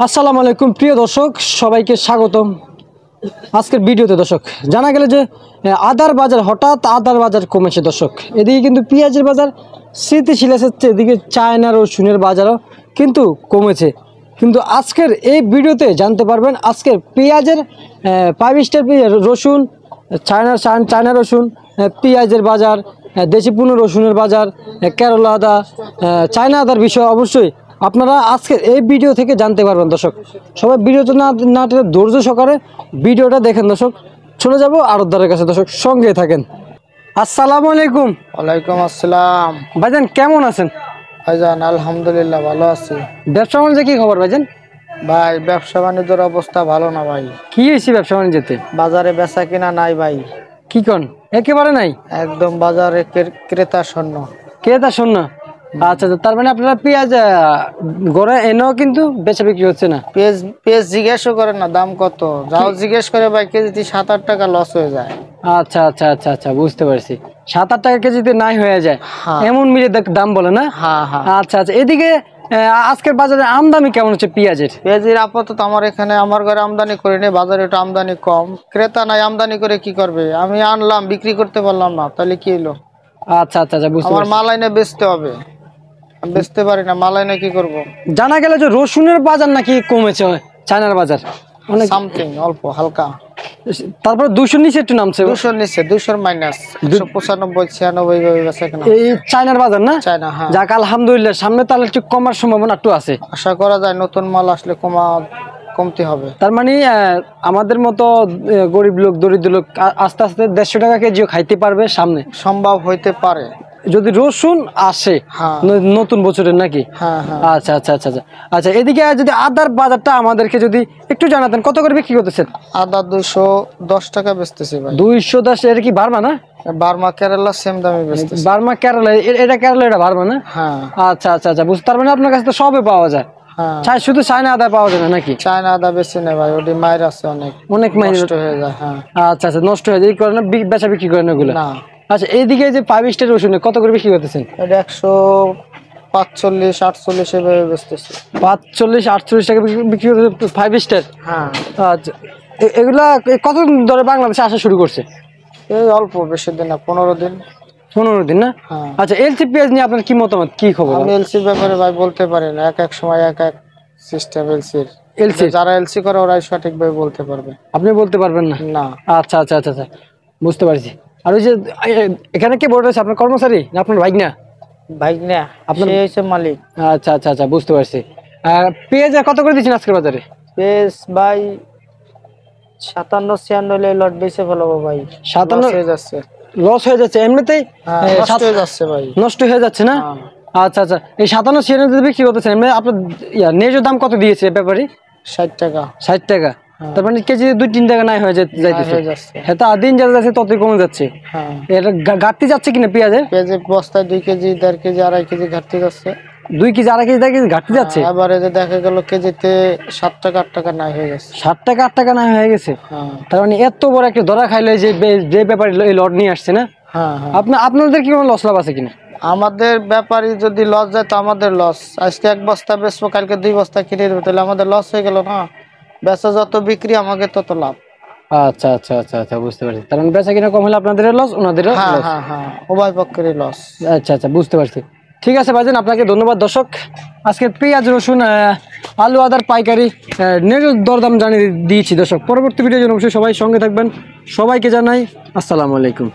আসসালামু আলাইকুম প্রিয় দর্শক, সবাইকে স্বাগতম আজকের ভিডিওতে। দর্শক, জানা গেল যে আদার বাজার হঠাৎ কমেছে। দর্শক, এদিকে কিন্তু পেঁয়াজের বাজার স্থিতিশীল আছে, এদিকে চায়না রসুনের বাজারও কিন্তু কমেছে। কিন্তু আজকের এই ভিডিওতে জানতে পারবেন আজকের পেঁয়াজের 5 স্টার রসুন, চায়না রসুন, পেঁয়াজের বাজার, দেশি পূর্ণ রসুনের বাজার, কেরলা আদা, চায়না আদার বিষয় অবশ্যই আপনারা আজকের এই ভিডিও থেকে জানতে পারবেন। দর্শক, সবাই ভিডিওতে না ধৈর্য সহকারে ভিডিওটা দেখেন। দর্শক, চলে যাব আড়তদারের কাছে। দর্শক, সঙ্গে থাকেন। আসসালামু আলাইকুম। ওয়ালাইকুম আসসালাম। ভাইজান কেমন আছেন? ভাইজান আলহামদুলিল্লাহ ভালো আছি। ব্যবসা বাণিজ্য কি খবর ভাইজান? ভাই ব্যবসা বাণিজ্যের অবস্থা ভালো না ভাই। কি হয়েছে ব্যবসা বাণিজ্যতে? বাজারে বেচা কিনা নাই ভাই, কি কন একেবারে নাই? একদম বাজারে ক্রেতা শূন্য। ক্রেতা শূন্য। আচ্ছা, তার মানে আপনারা পেঁয়াজ গড়ে এনেও কিন্তু বেচা বিক্রি হচ্ছে না? পেঁয়াজ জিজ্ঞেসও করে না দাম কত, যাও জিজ্ঞেস করে ভাই কেজিতে 7-8 টাকা লস হয়ে যায়। আচ্ছা আচ্ছা আচ্ছা আচ্ছা, বুঝতে পারছি। 7-8 টাকা কেজিতে নাই হয়ে যায়, এমন মিলে দাম বলে না? হ্যাঁ হ্যাঁ। আচ্ছা আচ্ছা, এদিকে আজকের বাজারে আমদানি কেমন হচ্ছে পেঁয়াজের? পেঁয়াজের আপাতত আমার এখানে আমার ঘরে আমদানি করে নেই, বাজারে একটু আমদানি কম, ক্রেতা নাই, আমদানি করে কি করবে? আমি আনলাম বিক্রি করতে পারলাম না, তাহলে কি হলো? আচ্ছা আচ্ছা আচ্ছা, বুঝতে আমার পারছি। মাল আইনে বেচতে হবে, আমি বেচতে পারি না, মাল আইনে কি করবো? জানা গেল যে রসুনের বাজার নাকি কমেছে, চায়নার বাজার অনেক সামথিং অল্প হালকা। তারপরে 200 নিচে একটু নামছে। 200 নিচে, 200 মাইনাস 195-96 এই চায়নার বাজার না? চায়না, হ্যাঁ। যাক আলহামদুলিল্লাহ, সামনে তাহলে একটু কমার সম্ভাবনা একটু আছে। আশা করা যায় নতুন মাল আসলে কমতে হবে। তার মানে আমাদের মতো গরিব লোক, দরিদ্র লোক আস্তে আস্তে 150 টাকা কেজিও খাইতে পারবে সামনে, সম্ভব হইতে পারে যদি রসুন আসে। হ্যাঁ নতুন বছরের নাকি? হ্যাঁ হ্যাঁ। আচ্ছা আচ্ছা আচ্ছা আচ্ছা আচ্ছা, এদিকে যদি আদার বাজারটা আমাদেরকে যদি একটু জানাতেন, কত করে বিক্রি করতেছেন? আদা 210 টাকা বেচতেছি ভাই। 210? এটা কি বার্মা না? বার্মা কেরালা সেম দামে বেচতেছি। বার্মা কেরালা, এটা কেরালা, এটা বার্মা না? হ্যাঁ। আচ্ছা আচ্ছা আচ্ছা, বুঝতে। তার মানে আপনার কাছে তো সবে পাওয়া যায়? হ্যাঁ, শুধু চায়না আদা পাওয়া যায় না নাকি? চায়না আদা বেশি নেই ভাই, ওটি মায়ের আছে অনেক নষ্ট হয়ে যায়। হ্যাঁ। আচ্ছা আচ্ছা, নষ্ট হয়ে যায়, এই কারণে বেচা বিক্রি করেন ওগুলো? না। আচ্ছা, এইদিকে যে 5 স্টার রসুন কত করে বিক্রি করতেছেন? এটা 145-48 এভাবে বেচতেছি। 45-48 টাকা বিক্রি করতে 5 স্টার? হ্যাঁ। আচ্ছা, এগুলা কতদিন ধরে বাংলাদেশে আসা শুরু করছে? এই অল্প, বেশি দিন না, 15 দিন। 15 দিন না? হ্যাঁ। আচ্ছা, এলসি পেঁয়াজ নিয়ে আপনার কি মতামত, কি খবর? আমি এলসির ব্যাপারে ভাই বলতে পারি না, এক এক সময় এক এক সিস্টেম এলসি, যারা এলসি করে ওরাই সঠিকভাবে বলতে পারবে। আপনি বলতে পারবেন না? না। আচ্ছা আচ্ছা আচ্ছা আচ্ছা, বুঝতে পারছি। আর ওই যে এখানে কে বড় আছে, আপনার কর্মচারী না আপনার ভাই? না ভাই না, আপনার হচ্ছে মালিক। আচ্ছা আচ্ছা আচ্ছা, বুঝতে পারছি। পেঁয়াজ কত করে দিচ্ছেন আজকের বাজারে? বেশ ভাই 57-96 লট বেচে ফেলাবো ভাই। 57 হয়ে যাচ্ছে, লস হয়ে যাচ্ছে এমনিতেই? নষ্ট হয়ে যাচ্ছে ভাই, নষ্ট হয়ে যাচ্ছে না? আচ্ছা আচ্ছা, এই 57-96 বিক্রি করতেছেন এমনি? আপনার ন্যায্য দাম কত দিয়েছে ব্যাপারী? 60 টাকা। 60 টাকা? তার মানে কেজি 2-3 টাকা নাই হয়ে যাইতেছে। হ্যাঁ, তা দিন যা যাচ্ছে ততই কমে যাচ্ছে। হ্যাঁ, এটা ঘাটতি যাচ্ছে কিনা পেঁয়াজের? পেঁয়াজের বস্তায় 2 কেজি, 1.5 কেজি, 2.5 কেজি ঘাটতি যাচ্ছে। 2 কেজি, 2.5 কেজি, 2 কেজি ঘাটতি যাচ্ছে। আবার এই যে দেখা গেল কেজিতে 7 টাকা 8 টাকা নাই হয়ে গেছে। 7 টাকা 8 টাকা নাই হয়ে গেছে? হ্যাঁ। তার মানে এত বড় একটা ধরা খাইলো যে ব্যাপারী এই লট নিয়ে আসছে না? হ্যাঁ হ্যাঁ। আপনাদের কি কোনো লস লাভ আছে কিনা? আমাদের ব্যাপারী যদি লস যায় তো আমাদের লস। আজকে 1 বস্তা বেচবো, কালকে 2 বস্তা কিনে দেবো, তাহলে আমাদের লস হয়ে গেল না? বেচা যত বিক্রি আমাকে তত লাভ। আচ্ছা আচ্ছা আচ্ছা আচ্ছা, বুঝতে পারছি। তার মানে বেচা কিনা কম হলে আপনাদের লস, ওনাদেরও হ্যাঁ লস। হ্যাঁ হ্যাঁ, উভয় পক্ষেরই লস। আচ্ছা আচ্ছা, বুঝতে পারছি। ঠিক আছে ভাইজান, আপনাকে ধন্যবাদ। দর্শক, আজকে পেঁয়াজ রসুন আলু আদার পাইকারি ন্যায্য দরদাম জানিয়ে দিয়েছি। দর্শক, পরবর্তী ভিডিওর জন্য অবশ্যই সবাই সঙ্গে থাকবেন। সবাইকে জানাই আসসালামু আলাইকুম।